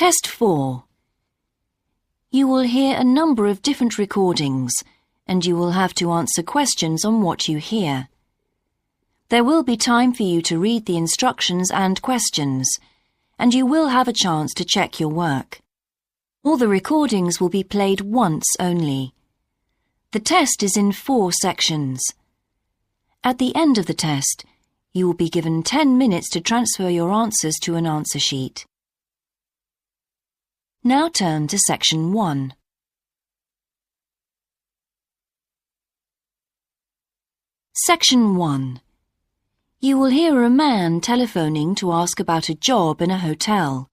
Test 4. You will hear a number of different recordings, and you will have to answer questions on what you hear. There will be time for you to read the instructions and questions, and you will have a chance to check your work. All the recordings will be played once only. The test is in 4 sections. At the end of the test, you will be given 10 minutes to transfer your answers to an answer sheet. Now turn to Section 1. Section 1. You will hear a man telephoning to ask about a job in a hotel.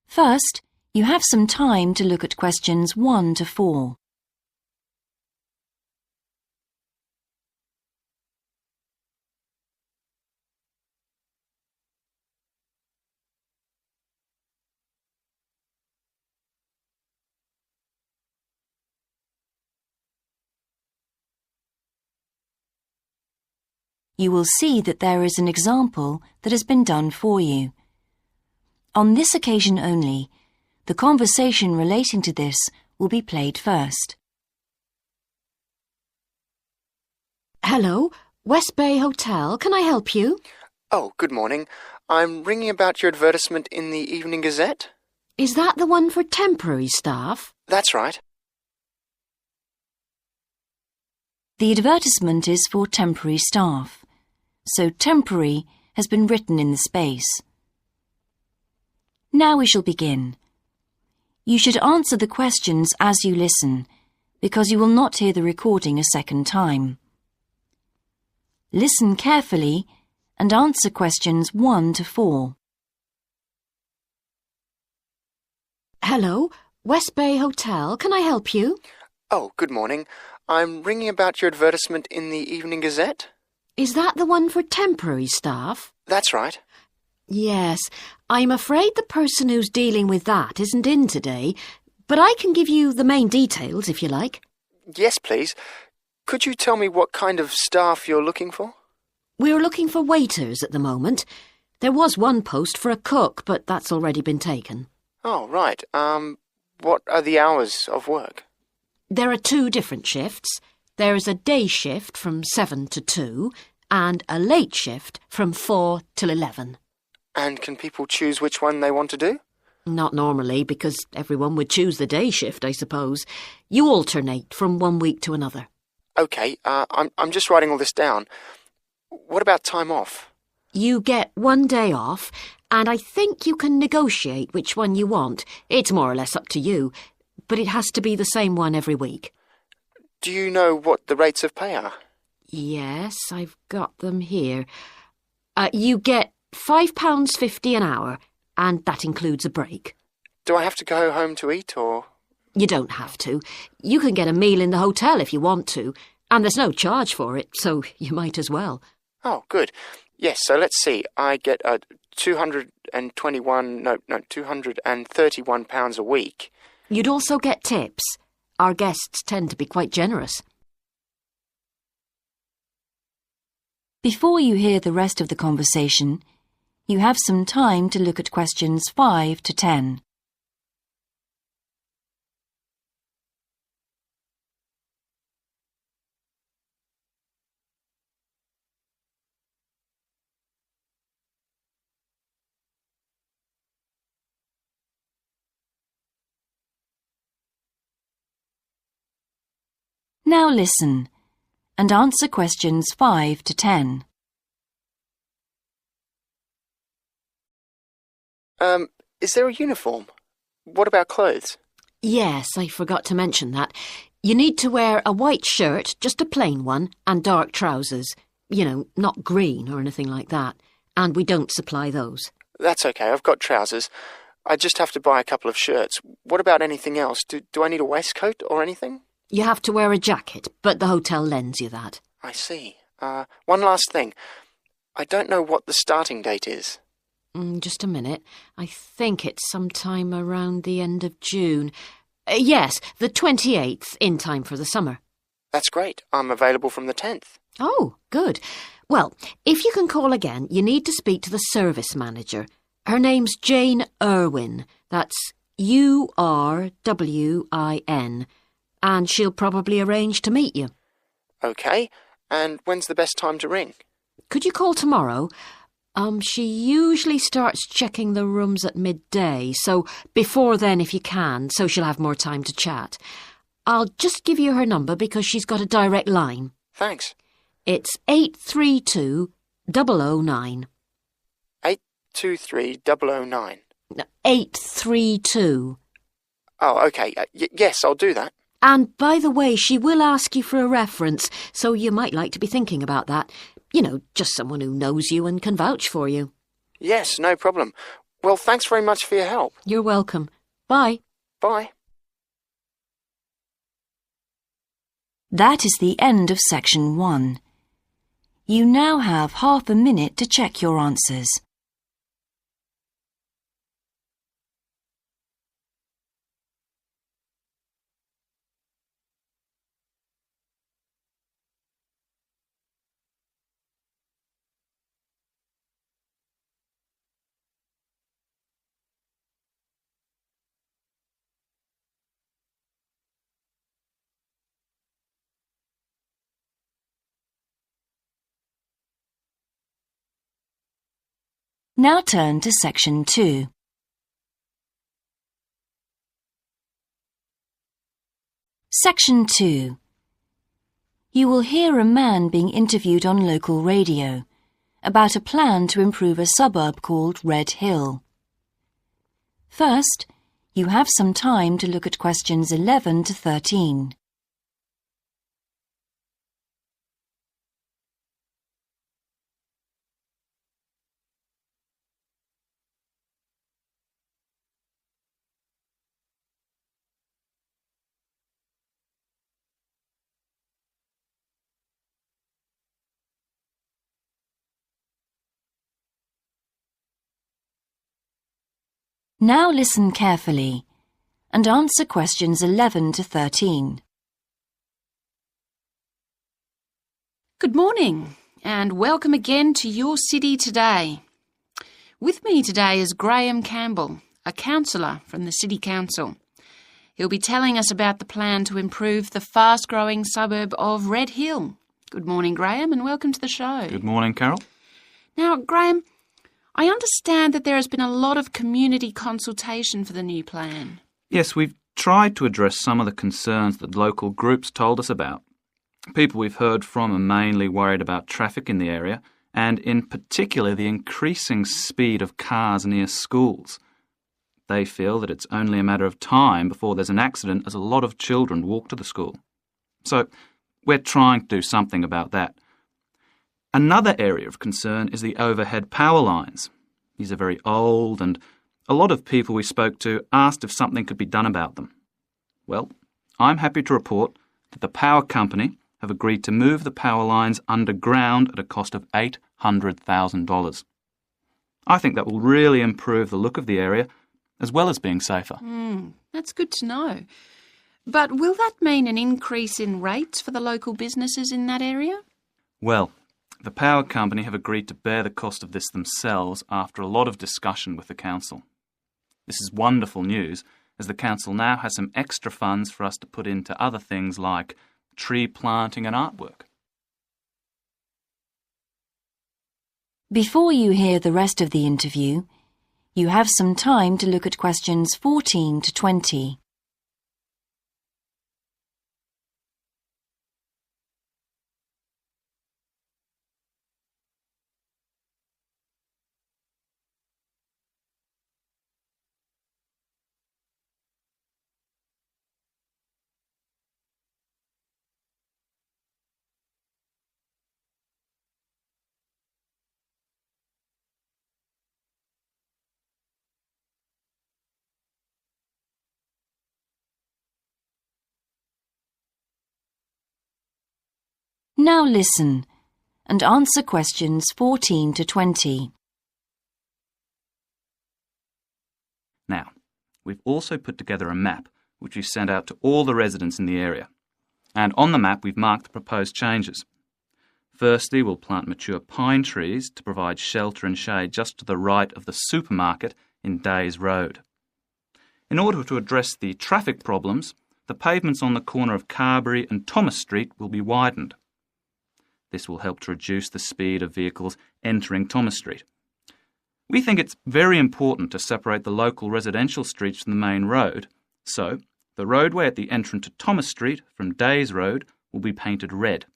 First, you have some time to look at questions 1 to 4. You will see that there is an example that has been done for you. On this occasion only, the conversation relating to this will be played first. Hello, West Bay Hotel. Can I help you? Oh, good morning. I'm ringing about your advertisement in the Evening Gazette. Is that the one for temporary staff? That's right. The advertisement is for temporary staff, so temporary has been written in the space. Now we shall begin. You should answer the questions as you listen, because you will not hear the recording a second time. Listen carefully and answer questions 1 to 4. Hello, West Bay Hotel. Can I help you? Oh, good morning. I'm ringing about your advertisement in the Evening Gazette. Is that the one for temporary staff? That's right. Yes, I'm afraid the person who's dealing with that isn't in today, but I can give you the main details if you like. Yes, please. Could you tell me what kind of staff you're looking for? We're looking for waiters at the moment. There was one post for a cook, but that's already been taken. Oh, right. What are the hours of work? There are 2 different shifts. There is a day shift from 7 to 2 and a late shift from 4 till 11. And can people choose which one they want to do? Not normally, because everyone would choose the day shift, I suppose. You alternate from one week to another. OK, I'm just writing all this down. What about time off? You get 1 day off, and I think you can negotiate which one you want. It's more or less up to you, but it has to be the same one every week. Do you know what the rates of pay are? Yes, I've got them here. You get £5.50 an hour, and that includes a break. Do I have to go home to eat, or...? You don't have to. You can get a meal in the hotel if you want to, and there's no charge for it, so you might as well. Oh, good. Yes, so let's see. I get £231 a week. You'd also get tips. Our guests tend to be quite generous. Before you hear the rest of the conversation, you have some time to look at questions 5 to 10. Now listen and answer questions 5 to 10. Is there a uniform? What about clothes? Yes, I forgot to mention that. You need to wear a white shirt, just a plain one, and dark trousers. You know, not green or anything like that. And we don't supply those. That's okay, I've got trousers. I just have to buy a couple of shirts. What about anything else? Do I need a waistcoat or anything? You have to wear a jacket, but the hotel lends you that. I see. One last thing. I don't know what the starting date is. Just a minute. I think it's sometime around the end of June. Yes, the 28th, in time for the summer. That's great. I'm available from the 10th. Oh, good. Well, if you can call again, you need to speak to the service manager. Her name's Jane Irwin. That's Urwin. And she'll probably arrange to meet you. OK, and when's the best time to ring? Could you call tomorrow? She usually starts checking the rooms at midday, so before then if you can, so she'll have more time to chat. I'll just give you her number because she's got a direct line. Thanks. It's 832-009. 823-009. 832. Oh, OK. Yes, I'll do that. And by the way, she will ask you for a reference, so you might like to be thinking about that. You know, just someone who knows you and can vouch for you. Yes, no problem. Well, thanks very much for your help. You're welcome. Bye. Bye. That is the end of section 1. You now have half a minute to check your answers. Now turn to section 2. Section 2. You will hear a man being interviewed on local radio about a plan to improve a suburb called Red Hill. First, you have some time to look at questions 11 to 13. Now listen carefully and answer questions 11 to 13. Good morning and welcome again to your city today. With me today is Graham Campbell, a councillor from the City Council. He'll be telling us about the plan to improve the fast-growing suburb of Red Hill. Good morning, Graham, and welcome to the show. Good morning, Carol. Now, Graham, I understand that there has been a lot of community consultation for the new plan. Yes, we've tried to address some of the concerns that local groups told us about. People we've heard from are mainly worried about traffic in the area and in particular the increasing speed of cars near schools. They feel that it's only a matter of time before there's an accident as a lot of children walk to the school. So we're trying to do something about that. Another area of concern is the overhead power lines. These are very old and a lot of people we spoke to asked if something could be done about them. Well, I'm happy to report that the power company have agreed to move the power lines underground at a cost of $800,000. I think that will really improve the look of the area as well as being safer. That's good to know. But will that mean an increase in rates for the local businesses in that area? Well, the power company have agreed to bear the cost of this themselves after a lot of discussion with the council. This is wonderful news, as the council now has some extra funds for us to put into other things like tree planting and artwork. Before you hear the rest of the interview, you have some time to look at questions 14 to 20. Now listen and answer questions 14 to 20. Now, we've also put together a map which we've sent out to all the residents in the area. And on the map we've marked the proposed changes. Firstly, we'll plant mature pine trees to provide shelter and shade just to the right of the supermarket in Days Road. In order to address the traffic problems, the pavements on the corner of Carberry and Thomas Street will be widened. This will help to reduce the speed of vehicles entering Thomas Street. We think it's very important to separate the local residential streets from the main road, so the roadway at the entrance to Thomas Street from Days Road will be painted red.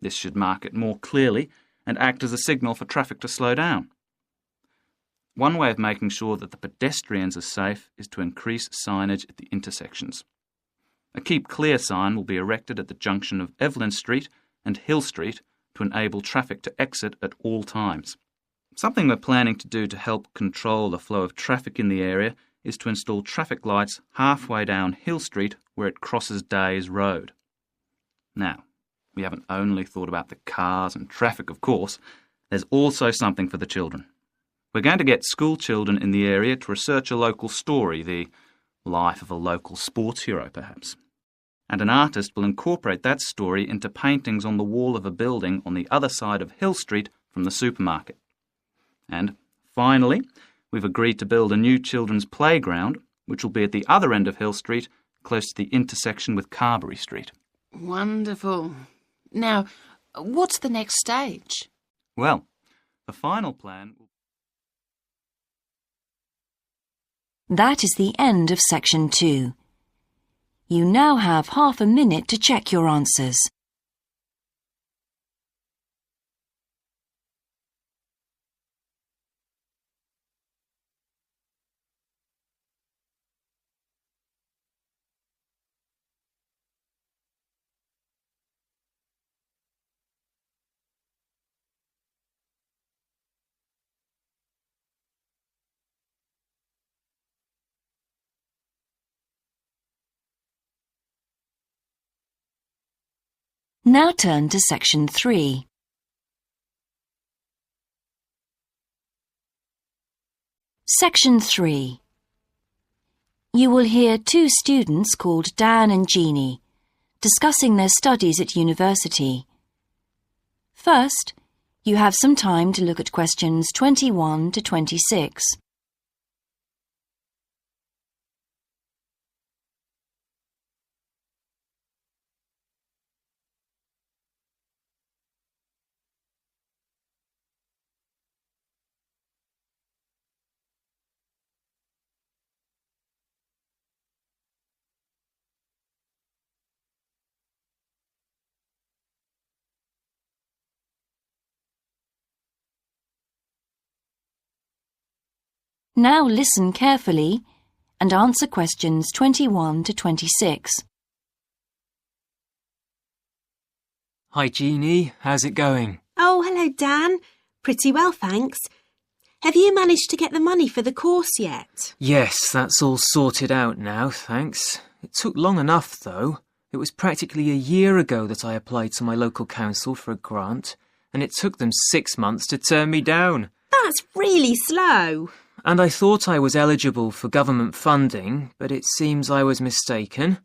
This should mark it more clearly and act as a signal for traffic to slow down. One way of making sure that the pedestrians are safe is to increase signage at the intersections. A Keep Clear sign will be erected at the junction of Evelyn Street and Hill Street to enable traffic to exit at all times. Something we're planning to do to help control the flow of traffic in the area is to install traffic lights halfway down Hill Street where it crosses Days Road. Now, we haven't only thought about the cars and traffic, of course. There's also something for the children. We're going to get school children in the area to research a local story, the life of a local sports hero, perhaps. And an artist will incorporate that story into paintings on the wall of a building on the other side of Hill Street from the supermarket. And finally, we've agreed to build a new children's playground, which will be at the other end of Hill Street, close to the intersection with Carberry Street. Wonderful. Now, what's the next stage? Well, the final plan will... That is the end of section 2. You now have half a minute to check your answers. Now turn to section 3. Section 3. You will hear two students called Dan and Jeannie discussing their studies at university. First, you have some time to look at questions 21 to 26. Now listen carefully and answer questions 21 to 26. Hi Jeannie, how's it going? Oh, hello Dan. Pretty well, thanks. Have you managed to get the money for the course yet? Yes, that's all sorted out now, thanks. It took long enough though. It was practically a year ago that I applied to my local council for a grant, and it took them 6 months to turn me down. That's really slow. And I thought I was eligible for government funding, but it seems I was mistaken.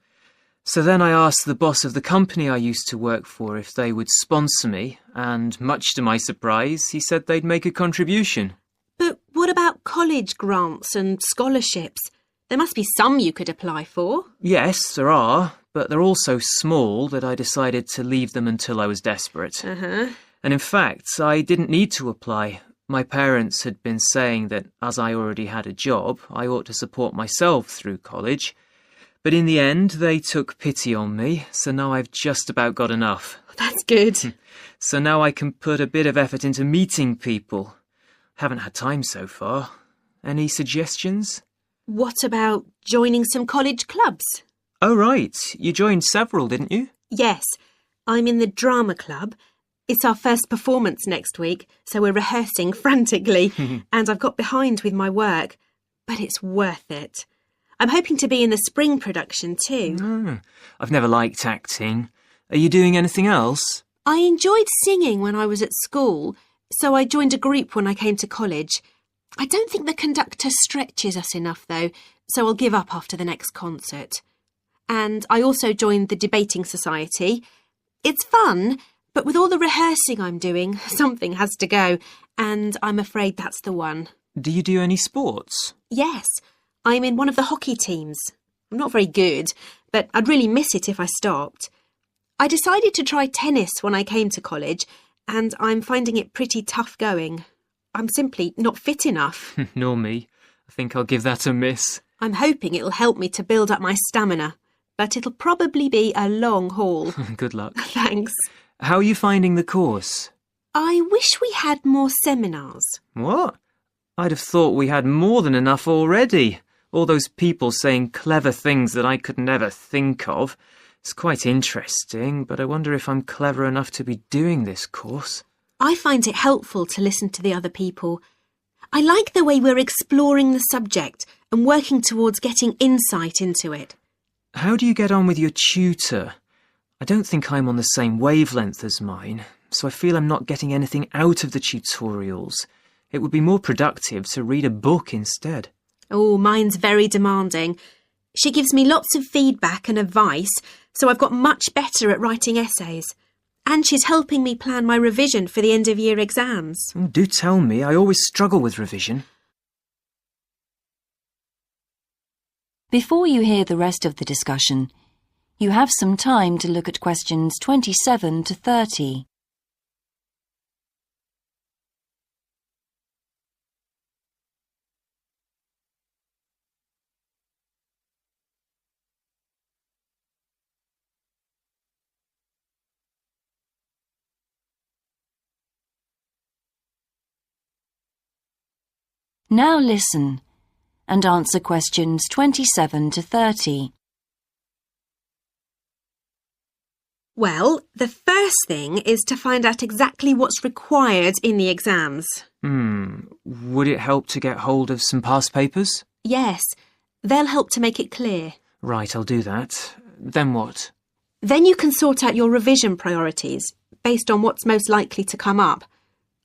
So then I asked the boss of the company I used to work for if they would sponsor me, and much to my surprise, he said they'd make a contribution. But what about college grants and scholarships? There must be some you could apply for. Yes, there are, but they're all so small that I decided to leave them until I was desperate. And in fact, I didn't need to apply. My parents had been saying that as I already had a job, I ought to support myself through college. But in the end, they took pity on me, so now I've just about got enough. That's good. So now I can put a bit of effort into meeting people. Haven't had time so far. Any suggestions? What about joining some college clubs? Oh, right. You joined several, didn't you? Yes, I'm in the drama club. It's our first performance next week, so we're rehearsing frantically, and I've got behind with my work, but it's worth it. I'm hoping to be in the spring production too. I've never liked acting. Are you doing anything else? I enjoyed singing when I was at school, so I joined a group when I came to college. I don't think the conductor stretches us enough though, so I'll give up after the next concert. And I also joined the debating society. It's fun, But with all the rehearsing I'm doing, something has to go, and I'm afraid that's the one. Do you do any sports? Yes, I'm in one of the hockey teams. I'm not very good, but I'd really miss it if I stopped. I decided to try tennis when I came to college, and I'm finding it pretty tough going. I'm simply not fit enough. Nor me. I think I'll give that a miss. I'm hoping it'll help me to build up my stamina, but it'll probably be a long haul. Good luck. Thanks. How are you finding the course? I wish we had more seminars. What? I'd have thought we had more than enough already. All those people saying clever things that I could never think of. It's quite interesting, but I wonder if I'm clever enough to be doing this course. I find it helpful to listen to the other people. I like the way we're exploring the subject and working towards getting insight into it. How do you get on with your tutor? I don't think I'm on the same wavelength as mine, so I feel I'm not getting anything out of the tutorials. It would be more productive to read a book instead. Oh, mine's very demanding. She gives me lots of feedback and advice, so I've got much better at writing essays. And she's helping me plan my revision for the end-of-year exams. Do tell me, I always struggle with revision. Before you hear the rest of the discussion, you have some time to look at questions 27 to 30. Now listen and answer questions 27 to 30. Well, the first thing is to find out exactly what's required in the exams. Would it help to get hold of some past papers? Yes, they'll help to make it clear. Right, I'll do that. Then what? Then you can sort out your revision priorities based on what's most likely to come up.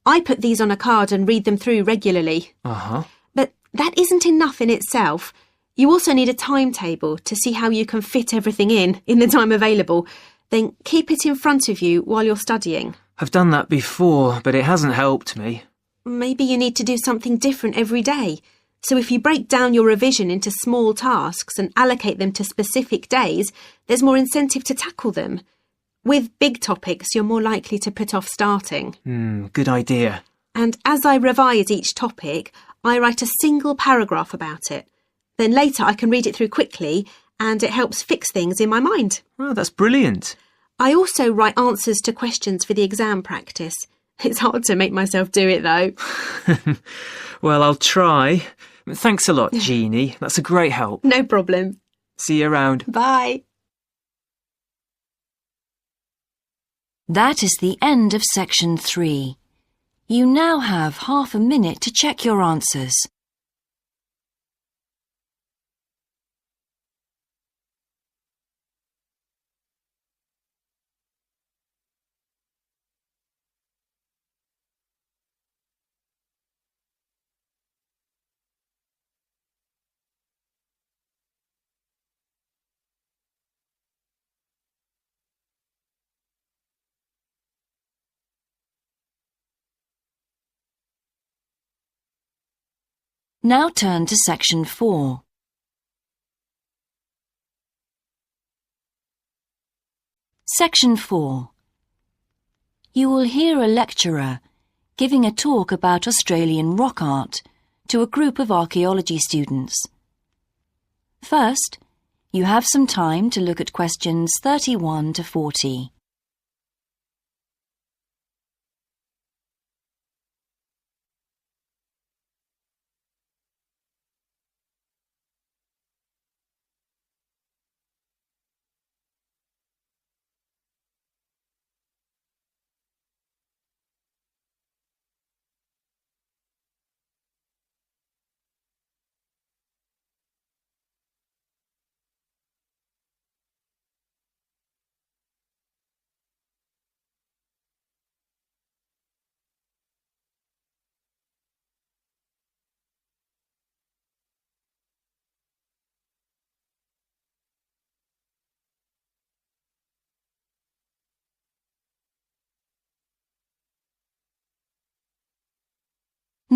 I put these on a card and read them through regularly. Uh-huh. But that isn't enough in itself. You also need a timetable to see how you can fit everything in the time available. Then keep it in front of you while you're studying. I've done that before, but it hasn't helped me. Maybe you need to do something different every day. So if you break down your revision into small tasks and allocate them to specific days, there's more incentive to tackle them. With big topics, you're more likely to put off starting. Good idea. And as I revise each topic, I write a single paragraph about it. Then later I can read it through quickly, and it helps fix things in my mind. Oh, that's brilliant. I also write answers to questions for the exam practice. It's hard to make myself do it, though. Well, I'll try. Thanks a lot, Jeannie. That's a great help. No problem. See you around. Bye. That is the end of section 3. You now have half a minute to check your answers. Now turn to section 4. Section 4. You will hear a lecturer giving a talk about Australian rock art to a group of archaeology students. First, you have some time to look at questions 31 to 40.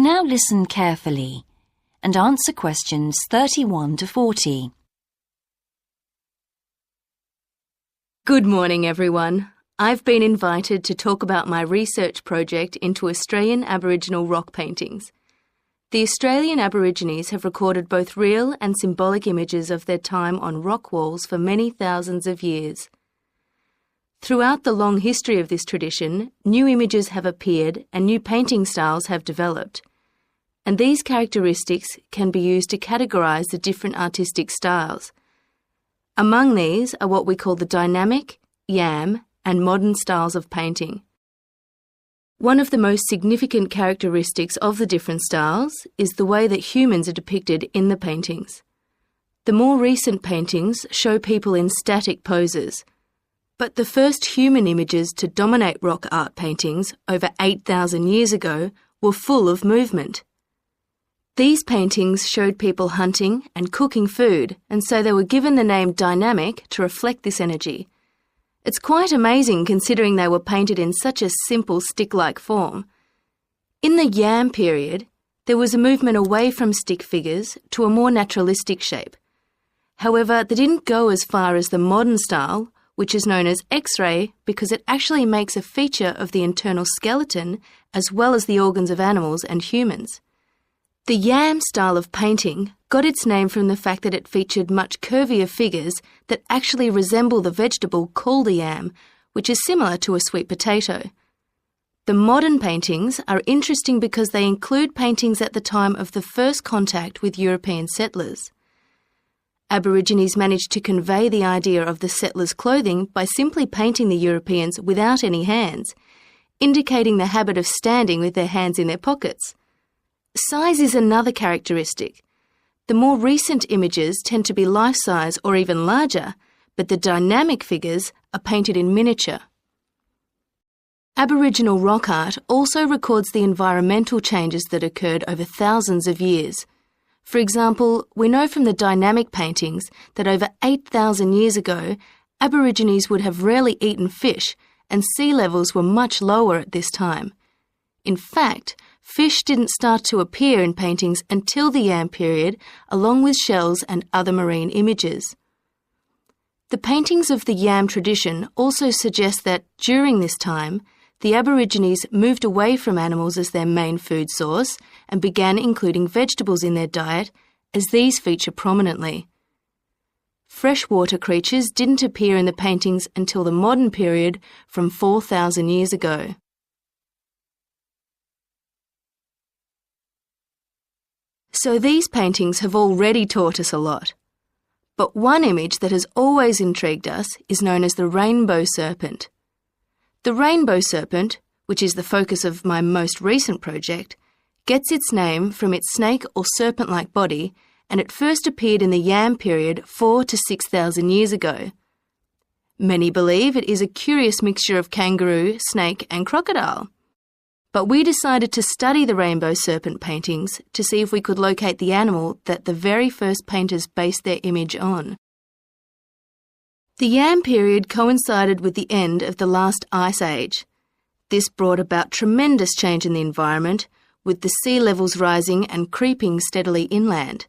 now listen carefully and answer questions 31 to 40. Good morning, everyone. I've been invited to talk about my research project into Australian Aboriginal rock paintings. The Australian Aborigines have recorded both real and symbolic images of their time on rock walls for many thousands of years. Throughout the long history of this tradition, new images have appeared and new painting styles have developed. And these characteristics can be used to categorise the different artistic styles. Among these are what we call the dynamic, yam, and modern styles of painting. One of the most significant characteristics of the different styles is the way that humans are depicted in the paintings. The more recent paintings show people in static poses, but the first human images to dominate rock art paintings over 8,000 years ago were full of movement. These paintings showed people hunting and cooking food, and so they were given the name dynamic to reflect this energy. It's quite amazing considering they were painted in such a simple stick-like form. In the yam period, there was a movement away from stick figures to a more naturalistic shape. However, they didn't go as far as the modern style, which is known as X-ray because it actually makes a feature of the internal skeleton as well as the organs of animals and humans. The yam style of painting got its name from the fact that it featured much curvier figures that actually resemble the vegetable called a yam, which is similar to a sweet potato. The modern paintings are interesting because they include paintings at the time of the first contact with European settlers. Aborigines managed to convey the idea of the settlers' clothing by simply painting the Europeans without any hands, indicating the habit of standing with their hands in their pockets. Size is another characteristic. The more recent images tend to be life-size or even larger, but the dynamic figures are painted in miniature. Aboriginal rock art also records the environmental changes that occurred over thousands of years. For example, we know from the dynamic paintings that over 8,000 years ago, Aborigines would have rarely eaten fish, and sea levels were much lower at this time. In fact, fish didn't start to appear in paintings until the yam period, along with shells and other marine images. The paintings of the yam tradition also suggest that, during this time, the Aborigines moved away from animals as their main food source and began including vegetables in their diet, as these feature prominently. Freshwater creatures didn't appear in the paintings until the modern period from 4,000 years ago. So these paintings have already taught us a lot. But one image that has always intrigued us is known as the rainbow serpent. The rainbow serpent, which is the focus of my most recent project, gets its name from its snake or serpent-like body, and it first appeared in the yam period 4,000 to 6,000 years ago. Many believe it is a curious mixture of kangaroo, snake and crocodile. But we decided to study the rainbow serpent paintings to see if we could locate the animal that the very first painters based their image on. The yam period coincided with the end of the last ice age. This brought about tremendous change in the environment, with the sea levels rising and creeping steadily inland.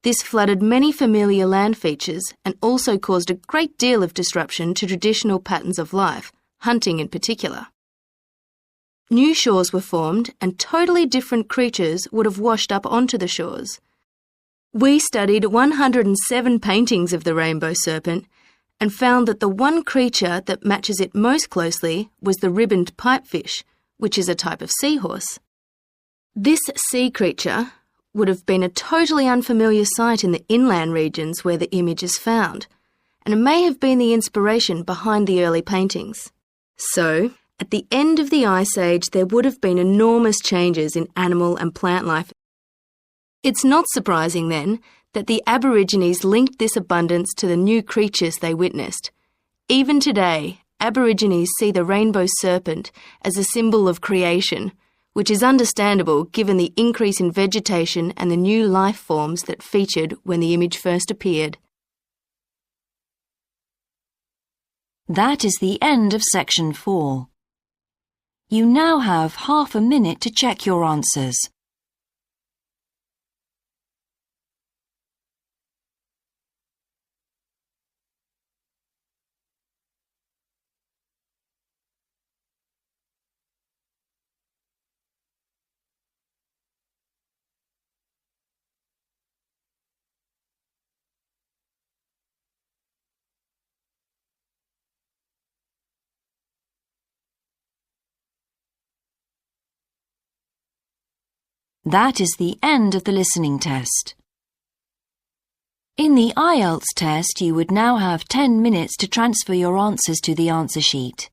This flooded many familiar land features and also caused a great deal of disruption to traditional patterns of life, hunting in particular. New shores were formed and totally different creatures would have washed up onto the shores. We studied 107 paintings of the rainbow serpent and found that the one creature that matches it most closely was the ribboned pipefish, which is a type of seahorse. This sea creature would have been a totally unfamiliar sight in the inland regions where the image is found, and it may have been the inspiration behind the early paintings. So, at the end of the Ice Age, there would have been enormous changes in animal and plant life. It's not surprising, then, that the Aborigines linked this abundance to the new creatures they witnessed. Even today, Aborigines see the rainbow serpent as a symbol of creation, which is understandable given the increase in vegetation and the new life forms that featured when the image first appeared. That is the end of section 4. You now have half a minute to check your answers. That is the end of the listening test. In the Ielts test, you would now have 10 minutes to transfer your answers to the answer sheet.